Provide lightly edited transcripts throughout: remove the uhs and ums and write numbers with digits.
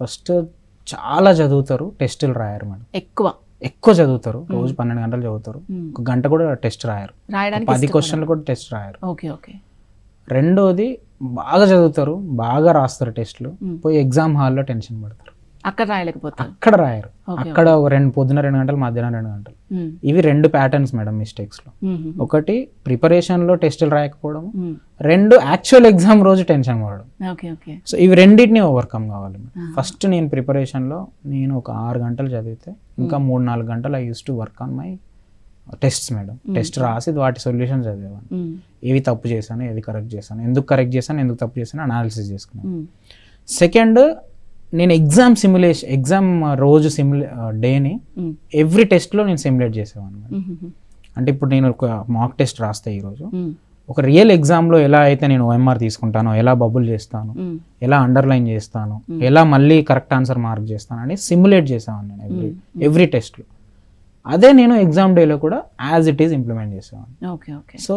First చాలా చదువుతారు, టెస్టులు రాయరు మేడం. ఎక్కువ చదువుతారు, రోజు 12 గంటలు చదువుతారు, ఒక గంట కూడా టెస్ట్ రాయరు, రాయడానికి 10 క్వశ్చన్లు కూడా టెస్ట్ రాయరు. Okay okay. రెండోది బాగా చదువుతారు, బాగా రాస్తారు టెస్టులు, పోయి ఎగ్జామ్ హాల్లో టెన్షన్ పడతారు, అక్కడ రాయలేకపోతారు, అక్కడ రాయరు. అక్కడ ఒక పొద్దున 2 గంటలు, మధ్యాహ్నం 2 గంటలు. ఇవి 2 ప్యాటర్న్స్ మేడం మిస్టేక్స్లో. ఒకటి ప్రిపరేషన్లో టెస్టులు రాయకపోవడం, 2 యాక్చువల్ ఎగ్జామ్ రోజు టెన్షన్ పడడం. సో ఇవి రెండింటిని ఓవర్కమ్ కావాలి. ఫస్ట్ నేను ప్రిపరేషన్లో నేను ఒక 6 గంటలు చదివితే ఇంకా 3-4 గంటలు I use to work on my tests madam. Test రాసి వాటి సొల్యూషన్ చదివేవాడిని. ఏవి తప్పు చేశాను, ఏవి కరెక్ట్ చేశాను, ఎందుకు కరెక్ట్ చేశాను, ఎందుకు తప్పు చేశాను అనాలిసిస్ చేసుకున్నాను. సెకండ్, నేను ఎగ్జామ్ రోజు డేని ఎవ్రీ టెస్ట్లో నేను సిమ్యులేట్ చేసేవాడిని. అంటే ఇప్పుడు నేను ఒక మాక్ టెస్ట్ రాస్తే ఈరోజు ఒక రియల్ ఎగ్జామ్లో ఎలా అయితే నేను OMR తీసుకుంటానో, ఎలా బబుల్ చేస్తాను, ఎలా అండర్లైన్ చేస్తాను, ఎలా మళ్ళీ కరెక్ట్ ఆన్సర్ మార్క్ చేస్తాను అని సిమ్యులేట్ చేసేవాడిని నేను ఎవ్రీ టెస్ట్లో. అదే నేను ఎగ్జామ్ డేలో కూడా యాజ్ ఇట్ ఈస్ ఇంప్లిమెంట్ చేసేవాడిని. సో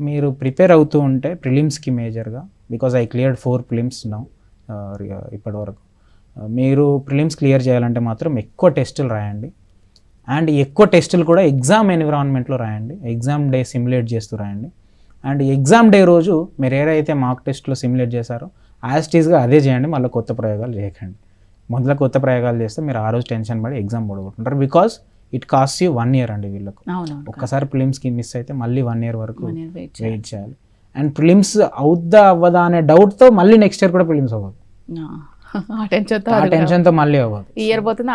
మీరు ప్రిపేర్ అవుతూ ఉంటే ప్రిలిమ్స్కి మేజర్గా, because I cleared 4 prelims now ఇప్పటివరకు. మీరు ప్రిలిమ్స్ క్లియర్ చేయాలంటే మాత్రం ఎక్కువ టెస్టులు రాయండి, అండ్ ఎక్కువ టెస్టులు కూడా ఎగ్జామ్ ఎన్విరాన్మెంట్లో రాయండి, ఎగ్జామ్ డే సిమ్యులేట్ చేస్తూ రాయండి. అండ్ ఎగ్జామ్ డే రోజు మీరు ఏదైతే మాక్ టెస్ట్లో సిమ్యులేట్ చేశారో యాజ్ ఇట్ ఈస్గా అదే చేయండి, మళ్ళీ కొత్త ప్రయోగాలు చేయకండి. మొదల కొత్త ప్రయోగాలు చేస్తే మీరు ఆ రోజు టెన్షన్ పడి ఎగ్జామ్ పడుకుంటారు. Because it cost you 1 year అండి వీళ్ళకు. ఒక్కసారి ప్రిలిమ్స్కి మిస్ అయితే మళ్ళీ 1 year వరకు వెయిట్ చేయాలి. అండ్ ప్రిలిమ్స్ అవుద్దా అవ్వదా అనే డౌట్తో మళ్ళీ నెక్స్ట్ ఇయర్ కూడా ప్రిలిమ్స్ అవ్వదు, ఆ టెన్షన్తో మళ్ళీ అవ్వదు, ఇయర్ పోతుంది.